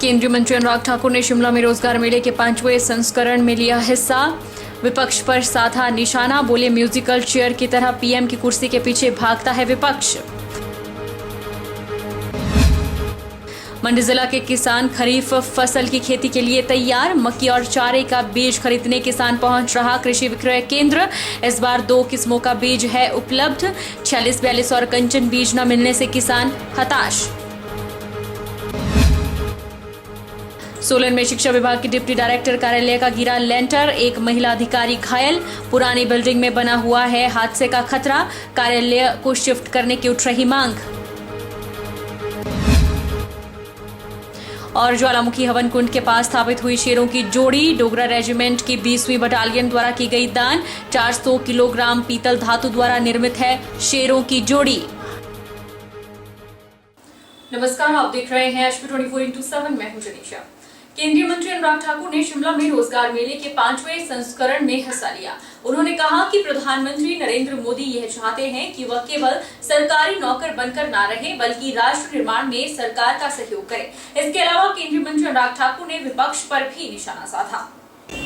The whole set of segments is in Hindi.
केंद्रीय मंत्री अनुराग ठाकुर ने शिमला में रोजगार मेले के 5वें संस्करण में लिया हिस्सा। विपक्ष पर साधा निशाना, बोले म्यूजिकल चेयर की तरह पीएम की कुर्सी के पीछे भागता है विपक्ष। मंडी जिला के किसान खरीफ फसल की खेती के लिए तैयार। मक्की और चारे का बीज खरीदने किसान पहुंच रहा कृषि विक्रय केंद्र। इस बार 2 किस्मों का बीज है उपलब्ध। 46-42 और कंचन बीज न मिलने से किसान हताश। सोलन में शिक्षा विभाग के डिप्टी डायरेक्टर कार्यालय का गिरा लेंटर, एक महिला अधिकारी घायल। पुरानी बिल्डिंग में बना हुआ है हादसे का खतरा, कार्यालय को शिफ्ट करने की उठ रही मांग। और ज्वालामुखी हवन कुंड के पास स्थापित हुई शेरों की जोड़ी। डोगरा रेजिमेंट की 20वीं बटालियन द्वारा की गई दान। 400 किलोग्राम पीतल धातु द्वारा निर्मित है शेरों की जोड़ी। नमस्कार, आप देख रहे हैं एचपी 24x7। मैं हूं जनीशा। केंद्रीय मंत्री अनुराग ठाकुर ने शिमला में रोजगार मेले के 5वें संस्करण में हिस्सा लिया। उन्होंने कहा कि प्रधानमंत्री नरेंद्र मोदी यह चाहते हैं कि वह केवल सरकारी नौकर बनकर ना रहे, बल्कि राष्ट्र निर्माण में सरकार का सहयोग करें। इसके अलावा केंद्रीय मंत्री अनुराग ठाकुर ने विपक्ष पर भी निशाना साधा।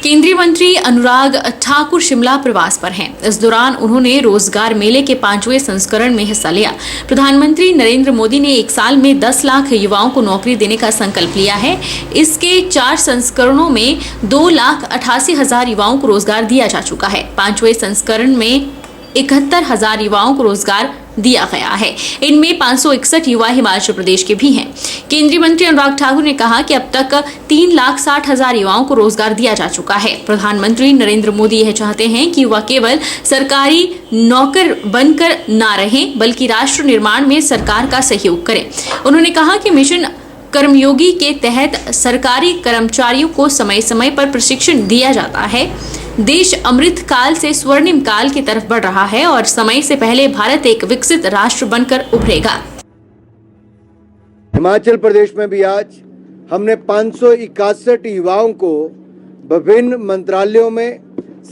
केंद्रीय मंत्री अनुराग ठाकुर शिमला प्रवास पर हैं। इस दौरान उन्होंने रोजगार मेले के 5वें संस्करण में हिस्सा लिया। प्रधानमंत्री नरेंद्र मोदी ने 1 साल में 10 लाख युवाओं को नौकरी देने का संकल्प लिया है। इसके 4 संस्करणों में 2,88,000 युवाओं को रोजगार दिया जा चुका है। 5वें संस्करण में 71,000 युवाओं को रोजगार दिया गया है। इनमें 561 युवा हिमाचल प्रदेश के भी हैं। केंद्रीय मंत्री अनुराग ठाकुर ने कहा कि अब तक 3,60,000 युवाओं को रोजगार दिया जा चुका है। प्रधानमंत्री नरेंद्र मोदी यह चाहते हैं कि वह केवल सरकारी नौकर बनकर ना रहें, बल्कि राष्ट्र निर्माण में सरकार का सहयोग करें। उन्होंने कहा कि मिशन कर्मयोगी के तहत सरकारी कर्मचारियों को समय समय पर प्रशिक्षण दिया जाता है। देश अमृत काल से स्वर्णिम काल की तरफ बढ़ रहा है और समय से पहले भारत एक विकसित राष्ट्र बनकर उभरेगा। हिमाचल प्रदेश में भी आज हमने 561 युवाओं को विभिन्न मंत्रालयों में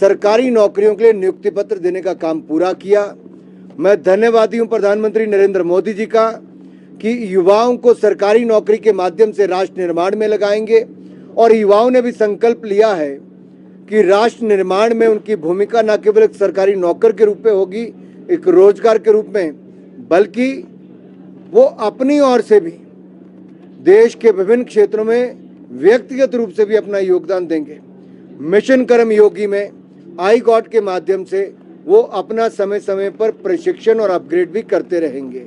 सरकारी नौकरियों के लिए नियुक्ति पत्र देने का काम पूरा किया। मैं धन्यवादी हूं प्रधानमंत्री नरेंद्र मोदी जी का कि युवाओं को सरकारी नौकरी के माध्यम से राष्ट्र निर्माण में लगाएंगे और युवाओं ने भी संकल्प लिया है कि राष्ट्र निर्माण में उनकी भूमिका न केवल एक सरकारी नौकर के रूप में होगी, एक रोजगार के रूप में, बल्कि वो अपनी ओर से भी देश के विभिन्न क्षेत्रों में व्यक्तिगत रूप से भी अपना योगदान देंगे। मिशन कर्मयोगी में आई-गॉट के माध्यम से वो अपना समय समय पर प्रशिक्षण और अपग्रेड भी करते रहेंगे।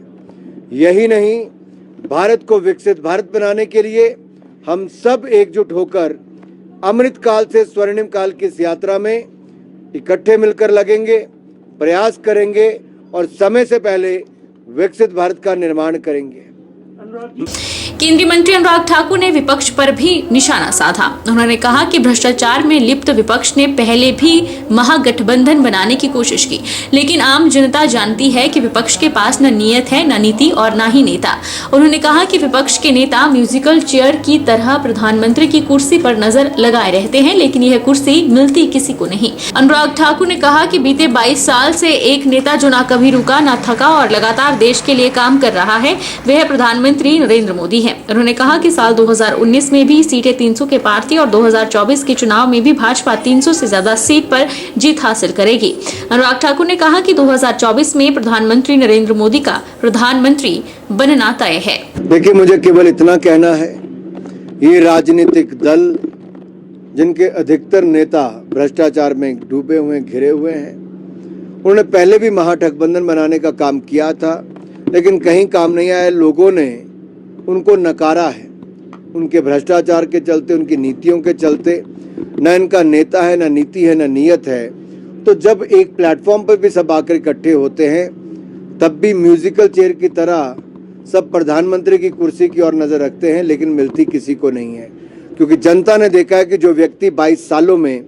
यही नहीं, भारत को विकसित भारत बनाने के लिए हम सब एकजुट होकर अमृत काल से स्वर्णिम काल की इस यात्रा में इकट्ठे मिलकर लगेंगे, प्रयास करेंगे और समय से पहले विकसित भारत का निर्माण करेंगे। केंद्रीय मंत्री अनुराग ठाकुर ने विपक्ष पर भी निशाना साधा। उन्होंने कहा कि भ्रष्टाचार में लिप्त विपक्ष ने पहले भी महागठबंधन बनाने की कोशिश की, लेकिन आम जनता जानती है कि विपक्ष के पास न नीयत है, न नीति और न ही नेता। उन्होंने कहा कि विपक्ष के नेता म्यूजिकल चेयर की तरह प्रधानमंत्री की कुर्सी पर नजर लगाए रहते हैं, लेकिन यह कुर्सी मिलती किसी को नहीं। अनुराग ठाकुर ने कहा कि बीते 22 साल से एक नेता जो न कभी रुका न थका और लगातार देश के लिए काम कर रहा है, वह प्रधानमंत्री नरेंद्र मोदी है। उन्होंने कहा कि साल 2019 में भी सीटें 300 के पार थी और 2024 के चुनाव में भी भाजपा 300 से ज्यादा सीट पर जीत हासिल करेगी। अनुराग ठाकुर ने कहा कि 2024 में प्रधानमंत्री नरेंद्र मोदी का प्रधानमंत्री बनना तय है। देखिए, मुझे केवल इतना कहना है, ये राजनीतिक दल जिनके अधिकतर नेता भ्रष्टाचार में डूबे हुए घिरे हुए हैं, उन्होंने पहले भी महागठबंधन बनाने का काम किया था, लेकिन कहीं काम नहीं आया। लोगों ने उनको नकारा है, उनके भ्रष्टाचार के चलते, उनकी नीतियों के चलते। न इनका नेता है, न नीति है, न नीयत है। तो जब एक प्लेटफॉर्म पर भी सब आकर इकट्ठे होते हैं, तब भी म्यूजिकल चेयर की तरह सब प्रधानमंत्री की कुर्सी की ओर नजर रखते हैं, लेकिन मिलती किसी को नहीं है। क्योंकि जनता ने देखा है कि जो व्यक्ति 22 सालों में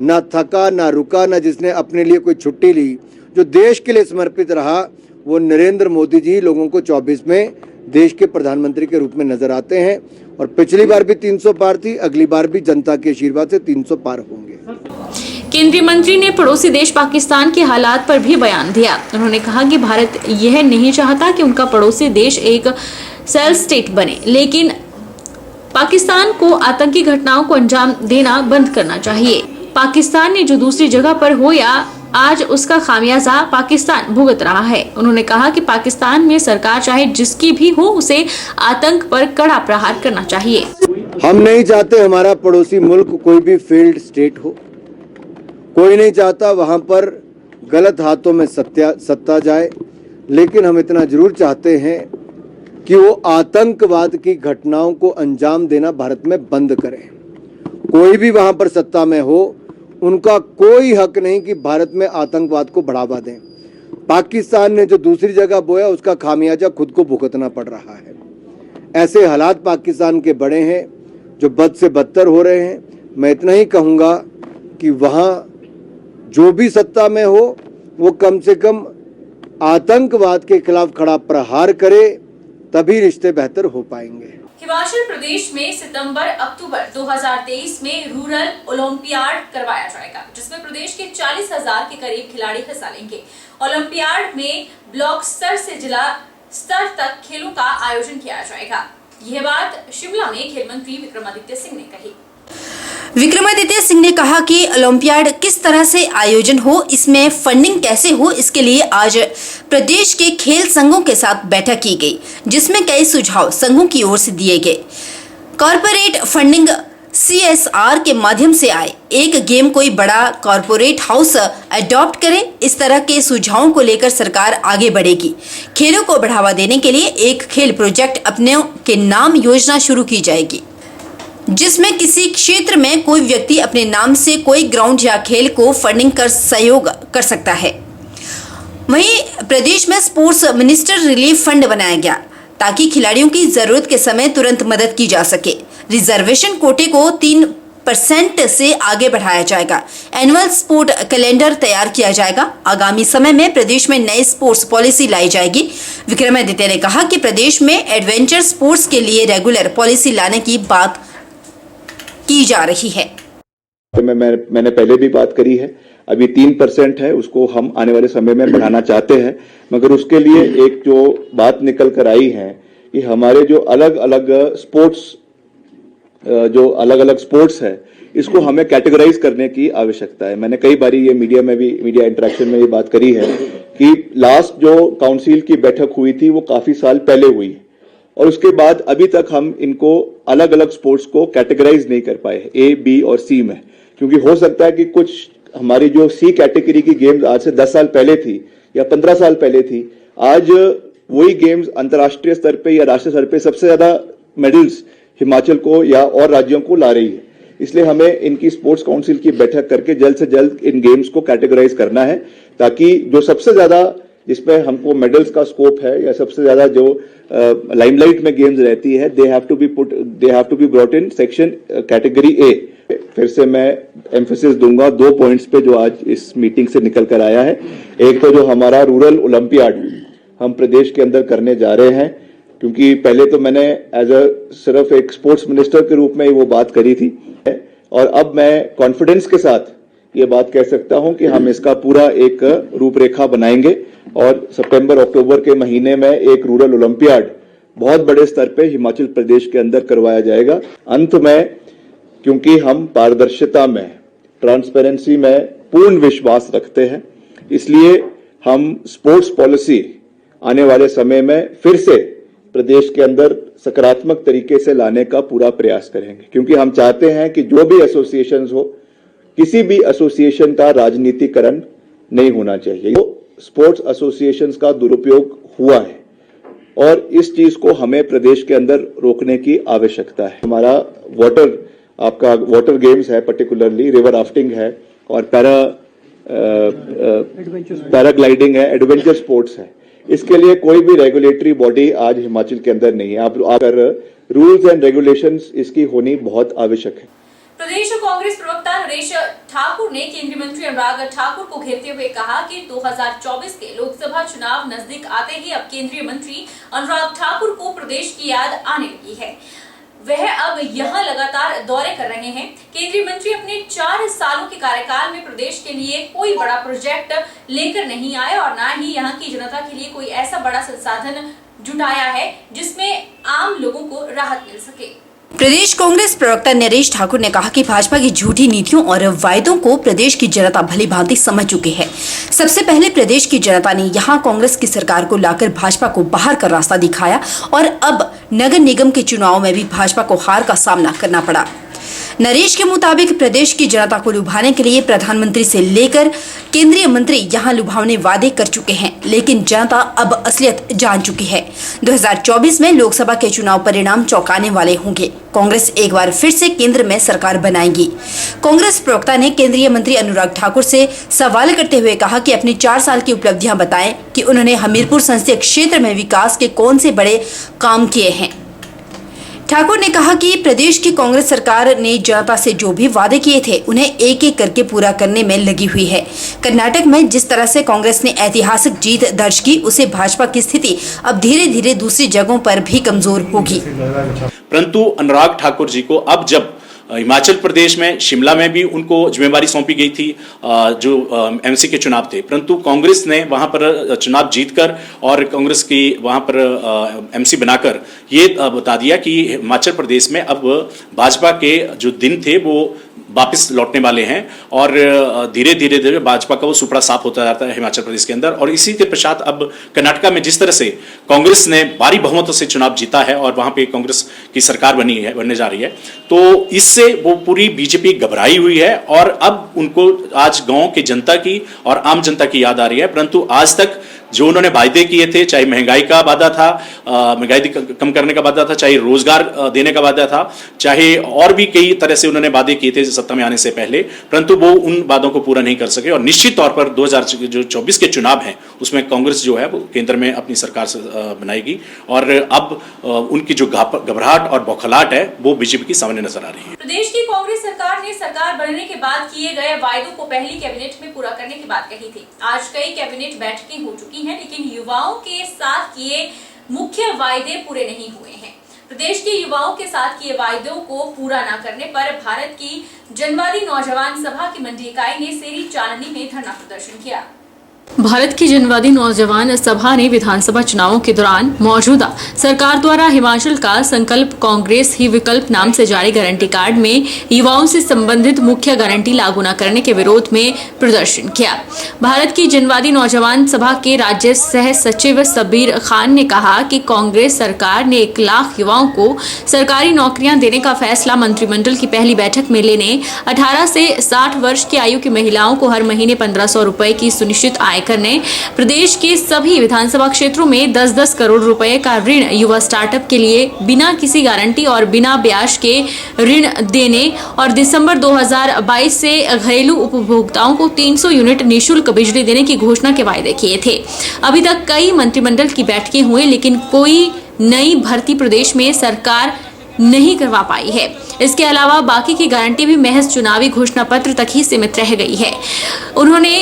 ना थका, ना रुका, ना जिसने अपने लिए कोई छुट्टी ली, जो देश के लिए समर्पित रहा, वो नरेंद्र मोदी जी लोगों को 24 में देश के प्रधानमंत्री के रूप में नजर आते हैं। और पिछली बार भी 300 पार थी, अगली बार भी जनता के आशीर्वाद से 300 पार होंगे। केंद्रीय मंत्री ने पड़ोसी देश पाकिस्तान के हालात पर भी बयान दिया। उन्होंने कहा कि भारत यह नहीं चाहता कि उनका पड़ोसी देश एक सेल स्टेट बने, लेकिन पाकिस्तान को आतंकी घटनाओं को अंजाम देना बंद करना चाहिए। पाकिस्तान ने जो दूसरी जगह पर हो या आज उसका खामियाजा पाकिस्तान भुगत रहा है। उन्होंने कहा कि पाकिस्तान में सरकार चाहे जिसकी भी हो, उसे आतंक पर कड़ा प्रहार करना चाहिए। हम नहीं चाहते हमारा पड़ोसी मुल्क कोई भी फेल्ड स्टेट हो। कोई नहीं चाहता वहां पर गलत हाथों में सत्ता जाए, लेकिन हम इतना जरूर चाहते हैं कि वो आतंकवाद की घटनाओं को अंजाम देना भारत में बंद करें। कोई भी वहां पर सत्ता में हो, उनका कोई हक नहीं कि भारत में आतंकवाद को बढ़ावा दें। पाकिस्तान ने जो दूसरी जगह बोया, उसका खामियाजा खुद को भुगतना पड़ रहा है। ऐसे हालात पाकिस्तान के बड़े हैं जो बद से बदतर हो रहे हैं। मैं इतना ही कहूँगा कि वहाँ जो भी सत्ता में हो, वो कम से कम आतंकवाद के खिलाफ खड़ा प्रहार करे, तभी रिश्ते बेहतर हो पाएंगे। हिमाचल प्रदेश में सितंबर-अक्टूबर 2023 में रूरल ओलंपियाड करवाया जाएगा, जिसमें प्रदेश के 40,000 के करीब खिलाड़ी हिस्सा लेंगे। ओलंपियाड में ब्लॉक स्तर से जिला स्तर तक खेलों का आयोजन किया जाएगा। यह बात शिमला में खेल मंत्री विक्रमादित्य सिंह ने कही। विक्रमादित्य सिंह ने कहा कि ओलंपियाड किस तरह से आयोजन हो, इसमें फंडिंग कैसे हो, इसके लिए आज प्रदेश के खेल संघों के साथ बैठक की गई, जिसमें कई सुझाव संघों की ओर से दिए गए। कॉर्पोरेट फंडिंग CSR के माध्यम से आए, एक गेम कोई बड़ा कॉर्पोरेट हाउस अडॉप्ट करे, इस तरह के सुझावों को लेकर सरकार आगे बढ़ेगी। खेलों को बढ़ावा देने के लिए एक खेल प्रोजेक्ट अपने के नाम योजना शुरू की जाएगी, जिसमें किसी क्षेत्र में कोई व्यक्ति अपने नाम से कोई ग्राउंड या खेल को फंडिंग कर सहयोग कर सकता है। वहीं प्रदेश में स्पोर्ट्स मिनिस्टर रिलीफ फंड बनाया गया, ताकि खिलाड़ियों की जरूरत के समय तुरंत मदद की जा सके। रिजर्वेशन कोटे को 3% से आगे बढ़ाया जाएगा। एनुअल स्पोर्ट कैलेंडर तैयार किया जाएगा। आगामी समय में प्रदेश में नई स्पोर्ट्स पॉलिसी लाई जाएगी। विक्रमादित्य ने कहा कि प्रदेश में एडवेंचर स्पोर्ट्स के लिए रेगुलर पॉलिसी लाने की बात की जा रही है। मैंने पहले भी बात करी है, अभी 3% है, उसको हम आने वाले समय में बढ़ाना चाहते हैं। मगर उसके लिए एक जो बात निकल कर आई है कि हमारे जो अलग अलग स्पोर्ट्स है, इसको हमें कैटेगराइज करने की आवश्यकता है। मैंने कई बारी ये मीडिया इंटरेक्शन में ये बात करी है कि लास्ट जो काउंसिल की बैठक हुई थी वो काफी साल पहले हुई है, और उसके बाद अभी तक हम इनको अलग अलग स्पोर्ट्स को कैटेगराइज नहीं कर पाए A, B और C में, क्योंकि हो सकता है कि कुछ हमारी जो C कैटेगरी की गेम्स आज से 10 साल पहले थी या 15 साल पहले थी, आज वही गेम्स अंतर्राष्ट्रीय स्तर पे या राष्ट्रीय स्तर पे सबसे ज्यादा मेडल्स हिमाचल को या और राज्यों को ला रही है। इसलिए हमें इनकी स्पोर्ट्स काउंसिल की बैठक करके जल्द से जल्द इन गेम्स को कैटेगराइज करना है, ताकि जो सबसे ज्यादा जिसमें हमको मेडल्स का स्कोप है या सबसे ज्यादा जो लाइमलाइट में गेम्स रहती है, they have to be brought in section category A। फिर से मैं एम्फेसिस दूंगा 2 पॉइंट्स पे जो आज इस मीटिंग से निकल कर आया है। एक तो जो हमारा रूरल ओलंपियाड हम प्रदेश के अंदर करने जा रहे हैं, क्योंकि पहले तो मैंने सिर्फ एक स्पोर्ट्स मिनिस्टर के रूप में ही वो बात करी थी, और अब मैं कॉन्फिडेंस के साथ ये बात कह सकता हूं कि हम इसका पूरा एक रूपरेखा बनाएंगे और सितंबर अक्टूबर के महीने में एक रूरल ओलंपियाड बहुत बड़े स्तर पे हिमाचल प्रदेश के अंदर करवाया जाएगा। अंत में, क्योंकि हम पारदर्शिता में, ट्रांसपेरेंसी में पूर्ण विश्वास रखते हैं, इसलिए हम स्पोर्ट्स पॉलिसी आने वाले समय में फिर से प्रदेश के अंदर सकारात्मक तरीके से लाने का पूरा प्रयास करेंगे, क्योंकि हम चाहते हैं कि जो भी एसोसिएशंस हो, किसी भी एसोसिएशन का राजनीतिकरण नहीं होना चाहिए। तो स्पोर्ट्स एसोसिएशंस का दुरुपयोग हुआ है और इस चीज को हमें प्रदेश के अंदर रोकने की आवश्यकता है। हमारा वाटर गेम्स है, पर्टिकुलरली रिवर राफ्टिंग है और पैराग्लाइडिंग है, एडवेंचर स्पोर्ट्स है। इसके लिए कोई भी रेगुलेटरी बॉडी आज हिमाचल के अंदर नहीं है। आप अगर रूल्स एंड रेगुलेशंस इसकी होनी बहुत आवश्यक है। प्रदेश कांग्रेस प्रवक्ता नरेश ठाकुर ने केंद्रीय मंत्री अनुराग ठाकुर को घेरते हुए कहा कि 2024 के लोकसभा चुनाव नजदीक आते ही अब केंद्रीय मंत्री अनुराग ठाकुर को प्रदेश की याद आने लगी है। वह अब यहां लगातार दौरे कर रहे हैं। केंद्रीय मंत्री अपने 4 सालों के कार्यकाल में प्रदेश के लिए कोई बड़ा प्रोजेक्ट लेकर नहीं आए और न ही यहां की जनता के लिए कोई ऐसा बड़ा संसाधन जुटाया है जिसमें आम लोगों को राहत मिल सके। प्रदेश कांग्रेस प्रवक्ता नरेश ठाकुर ने कहा कि भाजपा की झूठी नीतियों और वायदों को प्रदेश की जनता भली भांति समझ चुकी है। सबसे पहले प्रदेश की जनता ने यहां कांग्रेस की सरकार को लाकर भाजपा को बाहर का रास्ता दिखाया और अब नगर निगम के चुनाव में भी भाजपा को हार का सामना करना पड़ा। नरेश के मुताबिक प्रदेश की जनता को लुभाने के लिए प्रधानमंत्री से लेकर केंद्रीय मंत्री यहां लुभावने वादे कर चुके हैं, लेकिन जनता अब असलियत जान चुकी है। 2024 में लोकसभा के चुनाव परिणाम चौंकाने वाले होंगे। कांग्रेस एक बार फिर से केंद्र में सरकार बनाएगी। कांग्रेस प्रवक्ता ने केंद्रीय मंत्री अनुराग ठाकुर से सवाल करते हुए कहा कि अपनी 4 साल की उपलब्धियां बताएं कि उन्होंने हमीरपुर संसदीय क्षेत्र में विकास के कौन से बड़े काम किए हैं। ठाकुर ने कहा कि प्रदेश की कांग्रेस सरकार ने जनता से जो भी वादे किए थे उन्हें एक एक करके पूरा करने में लगी हुई है। कर्नाटक में जिस तरह से कांग्रेस ने ऐतिहासिक जीत दर्ज की, उसे भाजपा की स्थिति अब धीरे धीरे दूसरी जगहों पर भी कमजोर होगी। परंतु अनुराग ठाकुर जी को अब जब हिमाचल प्रदेश में शिमला में भी उनको जिम्मेवारी सौंपी गई थी जो एमसी के चुनाव थे, परंतु कांग्रेस ने वहां पर चुनाव जीतकर और कांग्रेस की वहां पर एमसी बनाकर ये बता दिया कि हिमाचल प्रदेश में अब भाजपा के जो दिन थे वो वापस लौटने वाले हैं और धीरे धीरे भाजपा का वो सुपड़ा साफ होता जाता है हिमाचल प्रदेश के अंदर। और इसी के पश्चात अब कर्नाटका में जिस तरह से कांग्रेस ने भारी बहुमतों से चुनाव जीता है और वहां पे कांग्रेस की सरकार बनने जा रही है, तो इससे वो पूरी बीजेपी घबराई हुई है और अब उनको आज गांव की जनता की और आम जनता की याद आ रही है। परंतु आज तक जो उन्होंने वायदे किए थे, चाहे महंगाई का वादा था, महंगाई कम करने का वादा था, चाहे रोजगार देने का वादा था, चाहे और भी कई तरह से उन्होंने वादे किए थे सत्ता में आने से पहले, परंतु वो उन वादों को पूरा नहीं कर सके। और निश्चित तौर पर 2024 के चुनाव हैं उसमें कांग्रेस जो है वो केंद्र में अपनी सरकार बनाएगी और अब उनकी जो घबराहट और बौखलाहट है वो बीजेपी की सामने नजर आ रही है। प्रदेश की कांग्रेस सरकार ने सरकार बनने के बाद किए गए वायदों को पहली कैबिनेट में पूरा करने की बात कही थी। आज कई कैबिनेट बैठकें हो चुकी हैं, लेकिन युवाओं के साथ किए मुख्य वायदे पूरे नहीं हुए हैं। प्रदेश के युवाओं के साथ किए वायदों को पूरा न करने पर भारत की जनवादी नौजवान सभा की मंडी इकाई ने सेरी चांदनी में धरना प्रदर्शन किया। भारत की जनवादी नौजवान सभा ने विधानसभा चुनावों के दौरान मौजूदा सरकार द्वारा हिमाचल का संकल्प कांग्रेस ही विकल्प नाम से जारी गारंटी कार्ड में युवाओं से संबंधित मुख्य गारंटी लागू न करने के विरोध में प्रदर्शन किया। भारत की जनवादी नौजवान सभा के राज्य सह सचिव सबीर खान ने कहा कि कांग्रेस सरकार ने 1 लाख युवाओं को सरकारी नौकरियां देने का फैसला मंत्रिमंडल की पहली बैठक में लेने, 18 से 60 वर्ष की आयु की महिलाओं को हर महीने 1500 रुपए की सुनिश्चित आय करने, प्रदेश के सभी विधानसभा क्षेत्रों में 10-10 करोड़ रुपए का ऋण युवा स्टार्टअप के लिए बिना किसी गारंटी और बिना ब्याज के ऋण देने और दिसंबर 2022 से घरेलू उपभोक्ताओं को 300 यूनिट निःशुल्क बिजली देने की घोषणा के वायदे किए थे। अभी तक कई मंत्रिमंडल की बैठकें हुई, लेकिन कोई नई भर्ती प्रदेश में सरकार नहीं करवा पाई है। इसके अलावा बाकी की गारंटी भी महज चुनावी घोषणा पत्र तक ही सीमित रह गई है। उन्होंने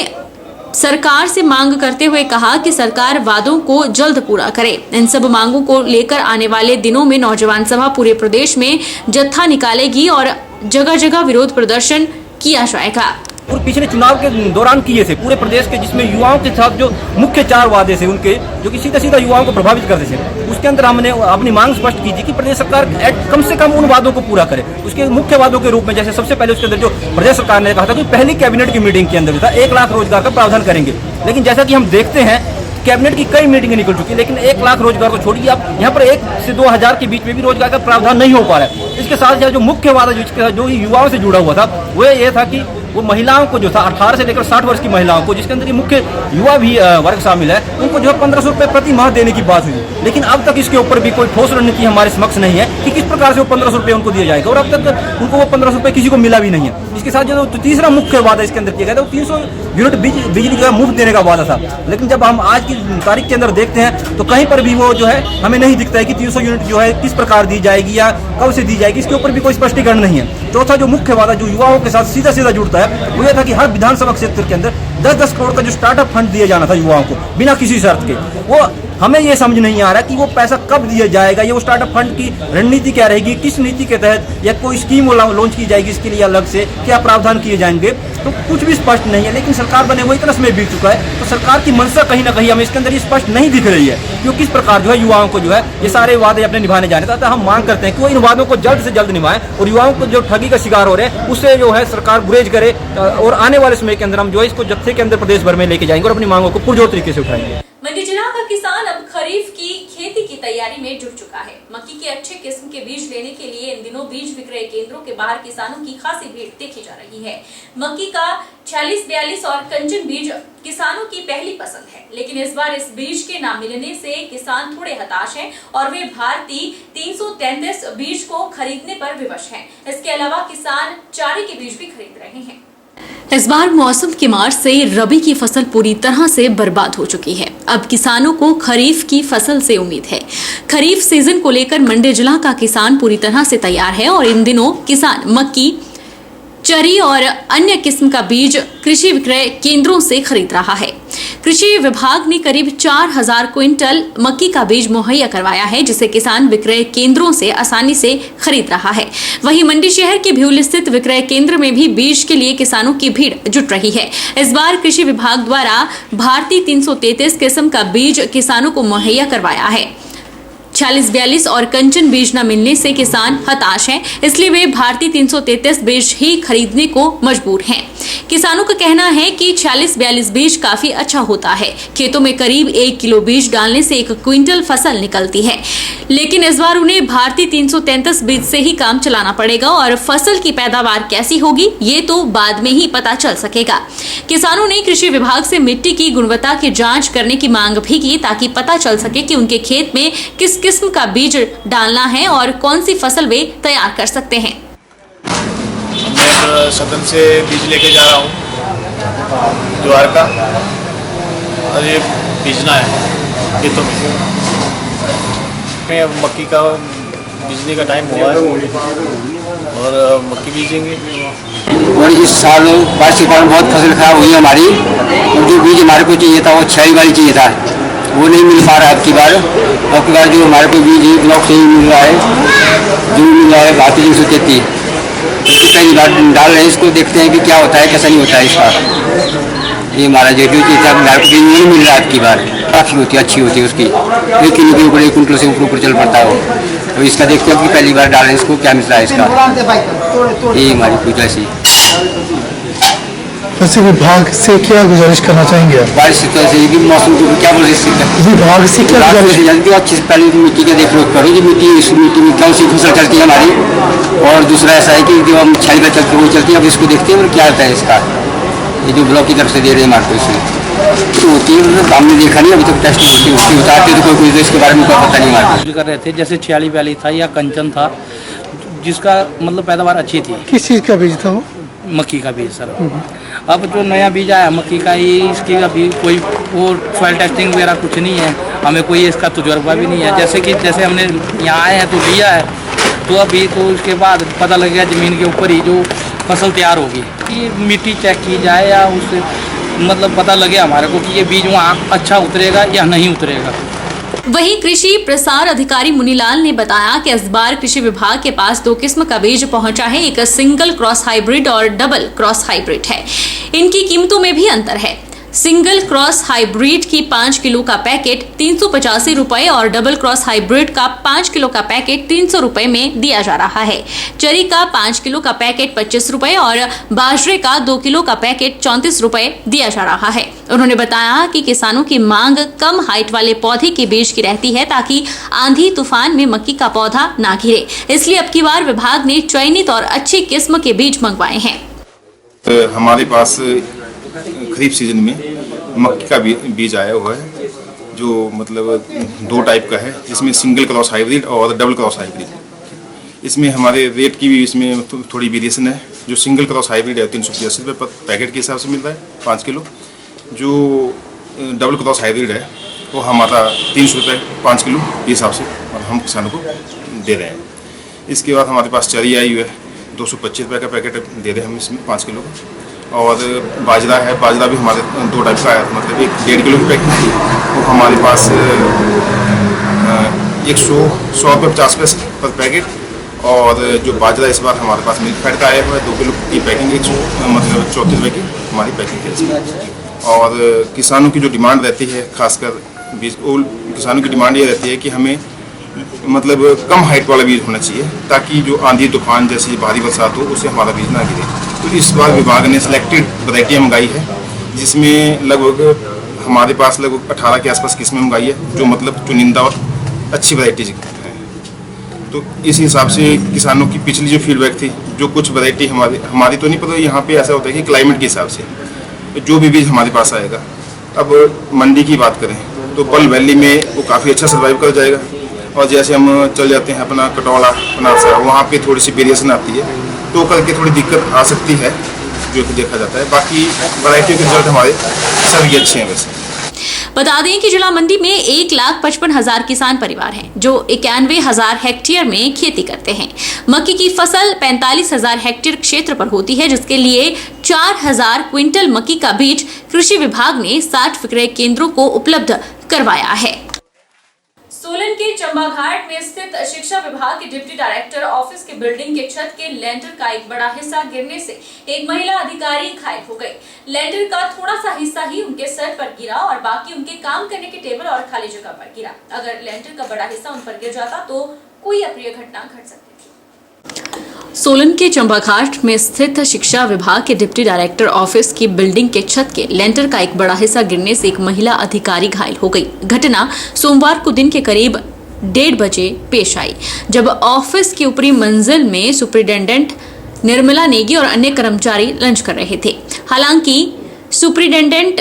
सरकार से मांग करते हुए कहा कि सरकार वादों को जल्द पूरा करे। इन सब मांगों को लेकर आने वाले दिनों में नौजवान सभा पूरे प्रदेश में जत्था निकालेगी और जगह जगह विरोध प्रदर्शन किया जाएगा। और पिछले चुनाव के दौरान किए थे पूरे प्रदेश के, जिसमें युवाओं के साथ जो मुख्य 4 वादे थे उनके, जो कि सीधा सीधा युवाओं को प्रभावित करते थे, उसके अंदर हमने अपनी मांग स्पष्ट की थी कि प्रदेश सरकार कम से कम उन वादों को पूरा करे। उसके मुख्य वादों के रूप में जैसे सबसे पहले उसके अंदर जो प्रदेश सरकार ने कहा था कि पहली कैबिनेट की मीटिंग के अंदर था 1 लाख रोजगार का प्रावधान करेंगे, लेकिन जैसा कि हम देखते हैं कैबिनेट की कई मीटिंगें निकल चुकी, लेकिन 1 लाख रोजगार को छोड़िए आप यहाँ पर 1 से 2000 के बीच में भी रोजगार का प्रावधान नहीं हो पा रहा है। इसके साथ जो मुख्य वादा जो युवाओं से जुड़ा हुआ था वो ये था कि वो महिलाओं को जो था 18 से लेकर 60 वर्ष की महिलाओं को, जिसके अंदर मुख्य युवा भी वर्ग शामिल है, उनको जो है 1500 रुपये प्रति माह देने की बात हुई, लेकिन अब तक इसके ऊपर भी कोई ठोस रणनीति हमारे समक्ष नहीं है कि किस प्रकार से वो 1500 रुपये उनको दिए जाएगा, और अब तक उनको वो 1500 रुपये किसी को मिला भी नहीं है। इसके साथ जो तीसरा मुख्य वादा इसके अंदर किया गया था वो 300 यूनिट बिजली का मुफ्त देने का वादा था, लेकिन जब हम आज की तारीख के अंदर देखते हैं तो कहीं पर भी वो जो है हमें नहीं दिखता है कि 300 यूनिट जो है किस प्रकार दी जाएगी या कब से दी जाएगी, इसके ऊपर भी कोई स्पष्टीकरण नहीं है। चौथा जो मुख्य वादा जो युवाओं के साथ सीधा सीधा जुड़ता है वो यह था कि हर विधानसभा क्षेत्र के अंदर 10-10 करोड़ का जो स्टार्टअप फंड दिया जाना था युवाओं को बिना किसी शर्त के, वो हमें ये समझ नहीं आ रहा कि वो पैसा कब दिया जाएगा, ये वो स्टार्टअप फंड की रणनीति क्या रहेगी, किस नीति के तहत या कोई स्कीम लॉन्च की जाएगी, इसके लिए अलग से क्या प्रावधान किए जाएंगे, तो कुछ भी स्पष्ट नहीं है। लेकिन सरकार बने हुए इतना समय बीत चुका है, तो सरकार की मंशा कहीं ना कहीं हमें इसके अंदर ये स्पष्ट नहीं दिख रही है कि वो किस प्रकार जो है युवाओं को जो है ये सारे वादे अपने निभाने जाने था। हम मांग करते हैं कि वो इन वादों को जल्द से जल्द निभाएं और युवाओं को जो ठगी का शिकार हो रहे हैं उससे जो है सरकार गुरेज करे और आने वाले समय के अंदर हम जो है इसको जत्थे के अंदर प्रदेश भर में लेके जाएंगे और अपनी मांगों को पुरजोर तरीके से उठाएंगे। मंडी जिला का किसान अब खरीफ की खेती की तैयारी में जुट चुका है। मक्की के अच्छे किस्म के बीज लेने के लिए इन दिनों बीज विक्रय केंद्रों के बाहर किसानों की खासी भीड़ देखी जा रही है। मक्की का 46-42 और कंचन बीज किसानों की पहली पसंद है, लेकिन इस बार इस बीज के ना मिलने से किसान थोड़े हताश हैं और वे भारतीय 333 बीज को खरीदने पर विवश हैं। इसके अलावा किसान चारे के बीज भी खरीद रहे हैं। इस बार मौसम की मार से रबी की फसल पूरी तरह से बर्बाद हो चुकी है। अब किसानों को खरीफ की फसल से उम्मीद है। खरीफ सीजन को लेकर मंडी जिला का किसान पूरी तरह से तैयार है और इन दिनों किसान मक्की, चरी और अन्य किस्म का बीज कृषि विक्रय केंद्रों से खरीद रहा है। कृषि विभाग ने करीब 4000 क्विंटल मक्की का बीज मुहैया करवाया है, जिसे किसान विक्रय केंद्रों से आसानी से खरीद रहा है। वहीं मंडी शहर के भ्यूल स्थित विक्रय केंद्र में भी बीज के लिए किसानों की भीड़ जुट रही है। इस बार कृषि विभाग द्वारा भारतीय 333 किस्म का बीज किसानों को मुहैया करवाया है। 46-42 और कंचन बीज न मिलने से किसान हताश हैं, इसलिए वे भारतीय 333 बीज ही खरीदने को मजबूर हैं। किसानों का कहना है कि 46-42 बीज काफी अच्छा होता है। खेतों में करीब 1 किलो बीज डालने से 1 क्विंटल फसल निकलती है, लेकिन इस बार उन्हें भारतीय 333 बीज से ही काम चलाना पड़ेगा और फसल की पैदावार कैसी होगी ये तो बाद में ही पता चल सकेगा। किसानों ने कृषि विभाग से मिट्टी की गुणवत्ता की जांच करने की मांग भी की, ताकि पता चल सके कि उनके खेत में किस किस्म का बीज डालना है और कौन सी फसल वे तैयार कर सकते हैं। मैं सदन से बीज लेके जा रहा हूँ ज्वार का, और ये बीजना है खेतों में। मक्की का बीजने का टाइम हुआ है और मक्की बीजेंगे। और इस साल बारिश के कारण बहुत फसल खराब हुई हमारी, और जो बीज हमारे को चाहिए था वो 6 वाली चाहिए था, वो नहीं मिल पा रहा है। अब की बार जो हमारे को बीज ब्लॉक से ही मिल रहा है, जो मिल रहा है भारतीय 333, पहली बार डाल रहे हैं। इसको देखते हैं कि क्या होता है कैसा नहीं होता है इसका। ये हमारा जो हमारे को बीज नहीं मिल रहा है अब की बार, काफ़ी होती है, अच्छी होती है उसकी, 1 किलो के ऊपर 1 कुंटल से ऊपर चल पड़ता है वो। तो इसका देखते हैं कि पहली बार डाल रहे हैं, इसको क्या मिल रहा है इसका। ये हमारी पूजा सी कृषि विभाग से क्या गुजारिश करना चाहेंगे आप? बारिश से मौसम को क्या बोल रहे विभाग से क्या गुजारिश? अच्छे से पहले मिट्टी का देख रेख करो, जो मिट्टी इस मिट्टी में कौन सी फसल चलती है हमारी। और दूसरा ऐसा है कि जो हम 6 चलते हैं वो चलती है, अब इसको देखते हैं और क्या होता है इसका। ये जो ब्लॉक की तरफ से दे रहे हैं हमारे को, इसमें तो होती है, हमने देखा नहीं अभी तक। टेस्ट होती बताते तो कोई इसके बारे में कोई पता नहीं हमारे कर रहे थे। जैसे 46-42 था या कंचन था, जिसका मतलब पैदावार अच्छी थी। किस चीज़ का बीज था वो? मक्की का बीज सर। अब जो नया बीज आया मक्की का, ये इसकी अभी कोई वो सॉइल टेस्टिंग वगैरह कुछ नहीं है, हमें कोई इसका तजुर्बा भी नहीं है। जैसे हमने यहाँ आए हैं तो लिया है, तो अभी तो उसके बाद पता लग गया ज़मीन के ऊपर ही जो फसल तैयार होगी, कि मिट्टी चेक की जाए या उससे मतलब पता लगे हमारे को कि ये बीज वहाँ अच्छा उतरेगा या नहीं उतरेगा। वहीं कृषि प्रसार अधिकारी मुनीलाल ने बताया कि इस बार कृषि विभाग के पास 2 किस्म का बीज पहुंचा है। एक सिंगल क्रॉस हाइब्रिड और डबल क्रॉस हाइब्रिड है। इनकी कीमतों में भी अंतर है। सिंगल क्रॉस हाइब्रिड की 5 किलो का पैकेट 385 रुपए और डबल क्रॉस हाइब्रिड का 5 किलो का पैकेट 300 रुपए में दिया जा रहा है। चरी का 5 किलो का पैकेट 25 रुपए और बाजरे का 2 किलो का पैकेट 34 रुपए दिया जा रहा है। उन्होंने बताया कि किसानों की मांग कम हाइट वाले पौधे के बीज की रहती है, ताकि आंधी तूफान में मक्की का पौधा ना गिरे। इसलिए अब की बार विभाग ने चयनित और अच्छी किस्म के बीज मंगवाए हैं। हमारे पास खरीफ सीजन में मक्की का बीज आया हुआ है, जो मतलब 2 टाइप का है, जिसमें सिंगल क्रॉस हाइब्रिड और डबल क्रॉस हाइब्रिड। इसमें हमारे रेट की भी इसमें थोड़ी वेरिएशन है। जो सिंगल क्रॉस हाइब्रिड है 385 रुपये पैकेट के हिसाब से मिल रहा है 5 किलो। जो डबल क्रॉस हाइब्रिड है वो हमारा 300 रुपये 5 किलो के हिसाब से हम किसानों को दे रहे हैं। इसके बाद हमारे पास चरी आई हुई है, 225 रुपये का पैकेट दे रहे हैं हम इसमें 5 किलो का। और बाजरा है, बाजरा भी हमारे 2 टाइप का है, मतलब एक 1.5 किलो की पैकिंग थी वो हमारे पास 100 रुपये 50 पैसे पर पैकेट, और जो बाजरा इस बार हमारे पास मिल्क फैट का आया हुआ है 2 किलो की पैकिंग, 100 मतलब 34 रुपये की हमारी पैकिंग है इसमें। और किसानों की जो डिमांड रहती है, खासकर बीज किसानों की डिमांड ये रहती है कि हमें मतलब कम हाइट वाला बीज होना चाहिए, ताकि जो आंधी तूफान जैसी भारी बरसात हो उससे हमारा बीज ना गिरे। तो इस बार विभाग ने सिलेक्टेड वैरायटियाँ मंगाई है, जिसमें लगभग हमारे पास लगभग 18 के आसपास किस्में मंगाई है, जो मतलब चुनिंदा और अच्छी वैरायटी है। तो इस हिसाब से किसानों की पिछली जो फीडबैक थी, जो कुछ वैरायटी हमारी तो नहीं पता, यहाँ पे ऐसा होता है कि क्लाइमेट के हिसाब से जो भी बीज हमारे पास आएगा। अब मंडी की बात करें तो पल वैली में वो काफ़ी अच्छा सर्वाइव कर जाएगा, और जैसे हम चल जाते हैं अपना कटौला बनारसा, वहाँ पे थोड़ी सी वेरिएशन आती है, तो करके थोड़ी दिक्कत आ सकती है जो कि देखा जाता है। बाकी वैरायटी के रिजल्ट हमारे सभी अच्छे हैं। वैसे बता दें कि जिला मंडी में 1,55,000 किसान परिवार हैं जो 91,000 हेक्टेयर में खेती करते हैं। मक्की की फसल 45,000 हेक्टेयर क्षेत्र पर होती है, जिसके लिए 4,000 क्विंटल मक्की का बीज कृषि विभाग ने 60 विक्रय केंद्रों को उपलब्ध करवाया है। सोलन के चंबाघाट में स्थित शिक्षा विभाग के डिप्टी डायरेक्टर ऑफिस की बिल्डिंग के छत के लेंटर का एक बड़ा हिस्सा गिरने से एक महिला अधिकारी घायल हो गई। लेंटर का थोड़ा सा हिस्सा ही उनके सर पर गिरा और बाकी उनके काम करने के टेबल और खाली जगह पर गिरा। अगर लेंटर का बड़ा हिस्सा उन पर गिर जाता तो कोई अप्रिय घटना घट सकती थी। सोलन के चंबाघाट में स्थित शिक्षा विभाग के डिप्टी डायरेक्टर ऑफिस की बिल्डिंग के छत के लेंटर का एक बड़ा हिस्सा गिरने से एक महिला अधिकारी घायल हो गई। घटना सोमवार को दिन के करीब 1:30 बजे पेश आई, जब ऑफिस की ऊपरी मंजिल में सुपरिटेंडेंट निर्मला नेगी और अन्य कर्मचारी लंच कर रहे थे। हालांकि सुपरिटेंडेंट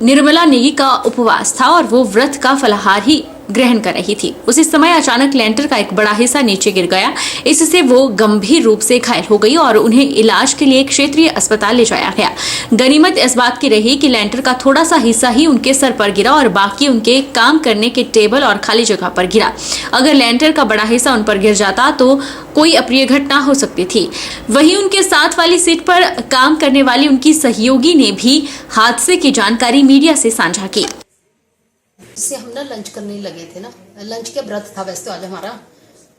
निर्मला नेगी का उपवास था और वो व्रत का फलाहार ही ग्रहण कर रही थी। उसी समय अचानक लेंटर का एक बड़ा हिस्सा नीचे गिर गया। इससे वो गंभीर रूप से घायल हो गई और उन्हें इलाज के लिए क्षेत्रीय अस्पताल ले जाया गया। गनीमत इस बात की रही कि लेंटर का थोड़ा सा हिस्सा ही उनके सर पर गिरा और बाकी उनके काम करने के टेबल और खाली जगह पर गिरा। अगर लेंटर का बड़ा हिस्सा उन पर गिर जाता तो कोई अप्रिय घटना हो सकती थी। वहीं उनके साथ वाली सीट पर काम करने वाली उनकी सहयोगी ने भी हादसे की जानकारी मीडिया से साझा की। जैसे हम ना लंच करने लगे थे ना, लंच के व्रत था वैसे तो आज हमारा,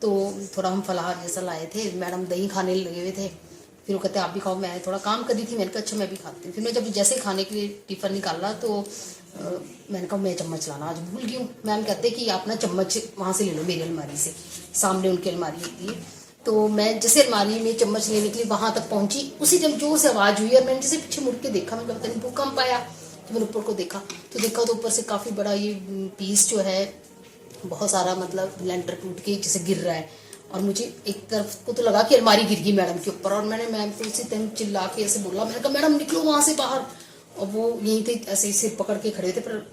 तो थोड़ा हम फलाहार जैसा लाए थे। मैडम दही खाने लगे हुए थे, फिर वो कहते आप भी खाओ। मैं थोड़ा काम कर रही थी, मैंने कहा अच्छा मैं भी खाती हूँ। फिर मैं जब जैसे खाने के लिए टिफिन निकाला तो मैंने कहा मैं चम्मच लाना आज भूल गई हूँ। मैम कहते कि आप ना चम्मच वहाँ से ले लो, मेरी अलमारी से, सामने उनकी अलमारी होती है। तो मैं जैसे अलमारी में चम्मच लेने के लिए वहाँ तक पहुँची, उसी टाइम जोर से आवाज़ हुई और मैंने जैसे पीछे मुड़ के देखा, मैं पता नहीं भूकंप आया। तो मैंने ऊपर को देखा तो ऊपर से काफ़ी बड़ा ये पीस जो है बहुत सारा मतलब लेंटर टूट के जैसे गिर रहा है, और मुझे एक तरफ को तो लगा कि अलमारी गिर गई मैडम के ऊपर। और मैंने मैम को उसी टाइम चिल्ला के ऐसे बोला, मैंने कहा मैडम निकलो वहाँ से बाहर। और वो यहीं थे ऐसे सिर पकड़ के खड़े थे, पर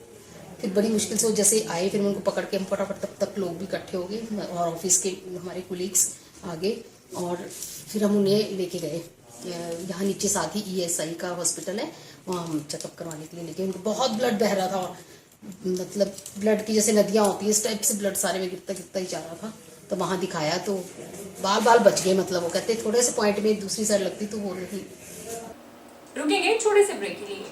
फिर बड़ी मुश्किल से वो जैसे आए, फिर मैं उनको पकड़ के हम फटाफट तब तक लोग भी इकट्ठे हो गए और ऑफिस के हमारे कोलीग्स आ गए और फिर हम उन्हें लेके गए यहाँ नीचे साथी ESI का हॉस्पिटल है, वहाँ हम चेकअप करवाने के लिए लेके। उनको बहुत ब्लड बह रहा था, मतलब ब्लड की जैसे नदियाँ होती है इस टाइप से ब्लड सारे में गिरता गिरता ही जा रहा था। तो वहाँ दिखाया तो बाल बच गए, मतलब वो कहते थोड़े से पॉइंट में दूसरी साइड लगती तो वो नहीं। रुकेंगे छोटे से ब्रेक के लिए।